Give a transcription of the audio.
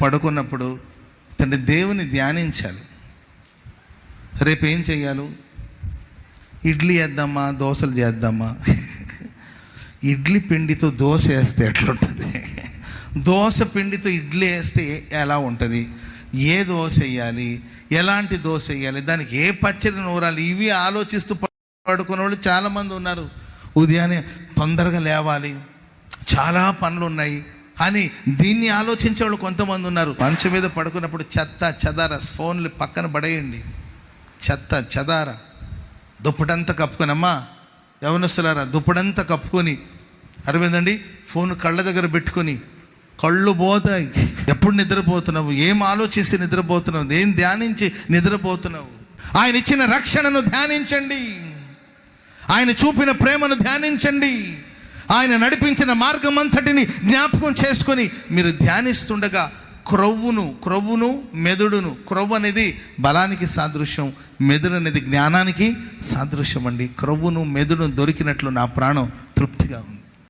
పడుకున్నప్పుడు తండ్రి దేవుని ధ్యానించాలి. రేపు ఏం చెయ్యాలి? ఇడ్లీ వేద్దామా, దోశలు చేద్దామా? ఇడ్లీ పిండితో దోశ వేస్తే ఎట్లుంటుంది? దోశ పిండితో ఇడ్లీ వేస్తే ఎలా ఉంటుంది? ఏ దోశ వేయాలి, ఎలాంటి దోశ వేయాలి, దానికి ఏ పచ్చడి నూరాలి, ఇవి ఆలోచిస్తూ పడుకునే వాళ్ళు చాలామంది ఉన్నారు. ఉదయాన్నే తొందరగా లేవాలి, చాలా పనులు ఉన్నాయి అని దీన్ని ఆలోచించే వాళ్ళు కొంతమంది ఉన్నారు. మంచం మీద పడుకున్నప్పుడు చెత్త చెదార ఫోన్లు పక్కన పడేయండి. చెత్త చెదార దుప్పటంతా కప్పుకొని, అమ్మా యవనస్తులారా దుప్పటంతా కప్పుకొని, అర్థమైందండి, ఫోన్ కళ్ళ దగ్గర పెట్టుకొని కళ్ళు పోతాయి. ఎప్పుడు నిద్రపోతున్నావు? ఏం ఆలోచిస్తే నిద్రపోతున్నావు? ఏం ధ్యానించి నిద్రపోతున్నావు? ఆయన ఇచ్చిన రక్షణను ధ్యానించండి, ఆయన చూపిన ప్రేమను ధ్యానించండి, ఆయన నడిపించిన మార్గం అంతటిని జ్ఞాపకం చేసుకొని మీరు ధ్యానిస్తుండగా క్రొవ్వును మెదడును, క్రొవ్వు అనేది బలానికి సాదృశ్యం, మెదడు అనేది జ్ఞానానికి సాదృశ్యం అండి. క్రొవ్వును మెదడును దొరికినట్లు నా ప్రాణం తృప్తిగా ఉంది.